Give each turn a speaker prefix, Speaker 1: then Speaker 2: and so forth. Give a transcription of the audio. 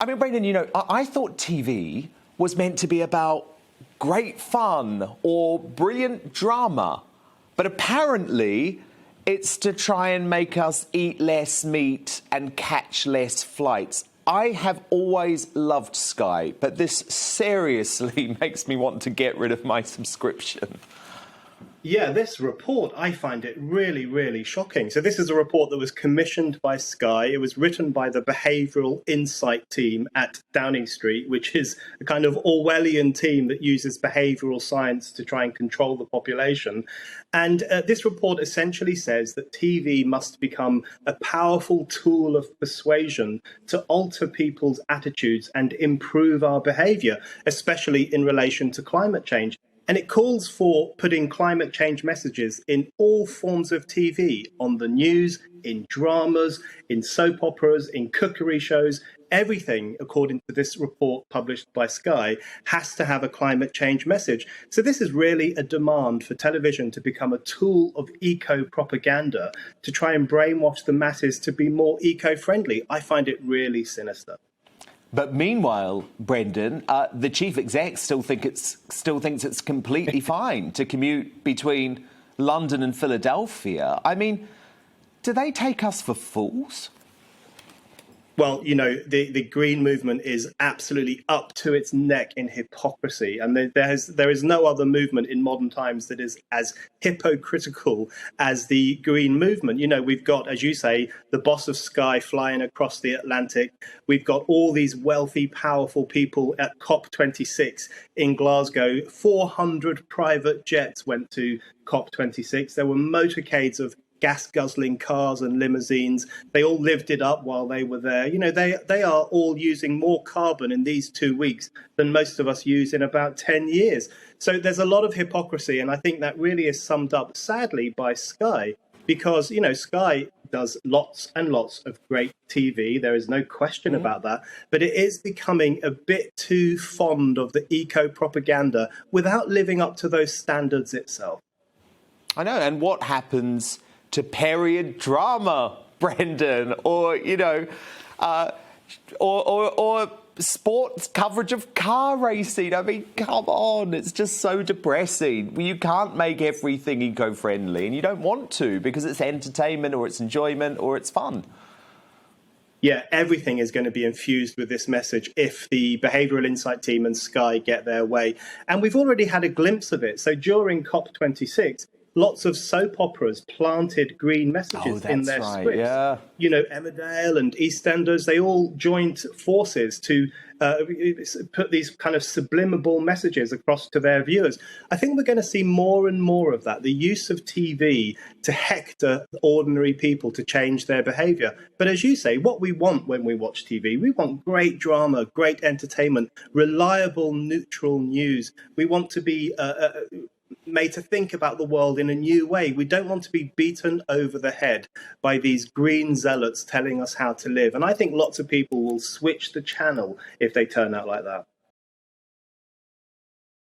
Speaker 1: I mean, Brendan, I thought TV was meant to be about great fun or brilliant drama, but apparently it's to try and make us eat less meat and catch less flights. I have always loved Sky, but this seriously makes me want to get rid of my subscription.
Speaker 2: Yeah, this report, I find it really, really shocking. So this is a report that was commissioned by Sky. It was written by the Behavioural Insight team at Downing Street, which is a kind of Orwellian team that uses behavioural science to try and control the population. And this report essentially says that TV must become a powerful tool of persuasion to alter people's attitudes and improve our behaviour, especially in relation to climate change. And it calls for putting climate change messages in all forms of TV, on the news, in dramas, in soap operas, in cookery shows. Everything, according to this report published by Sky, has to have a climate change message. So this is really a demand for television to become a tool of eco-propaganda to try and brainwash the masses to be more eco-friendly. I find it really sinister.
Speaker 1: But meanwhile, Brendan, the chief exec still thinks it's completely fine to commute between London and Philadelphia. I mean, do they take us for fools?
Speaker 2: Well, the Green movement is absolutely up to its neck in hypocrisy. And there is no other movement in modern times that is as hypocritical as the Green movement. We've got, as you say, the boss of Sky flying across the Atlantic. We've got all these wealthy, powerful people at COP26 in Glasgow. 400 private jets went to COP26. There were motorcades of gas-guzzling cars and limousines. They all lived it up while they were there. They are all using more carbon in these 2 weeks than most of us use in about 10 years. So there's a lot of hypocrisy, and I think that really is summed up, sadly, by Sky, because, Sky does lots and lots of great TV. There is no question about that. But it is becoming a bit too fond of the eco-propaganda without living up to those standards itself.
Speaker 1: I know, and what happens to period drama, Brendan, or or sports coverage of car racing? I mean, come on, it's just so depressing. You can't make everything eco-friendly, and you don't want to because it's entertainment or it's enjoyment or it's fun.
Speaker 2: Yeah, everything is going to be infused with this message if the Behavioural Insight team and Sky get their way. And we've already had a glimpse of it. So during COP26, lots of soap operas planted green messages in their scripts. Yeah. Emmerdale and EastEnders, they all joined forces to put these kind of sublimable messages across to their viewers. I think we're going to see more and more of that, the use of TV to hector ordinary people to change their behaviour. But as you say, what we want when we watch TV, we want great drama, great entertainment, reliable, neutral news. We want to be made to think about the world in a new way. We don't want to be beaten over the head by these green zealots telling us how to live. And I think lots of people will switch the channel if they turn out like that.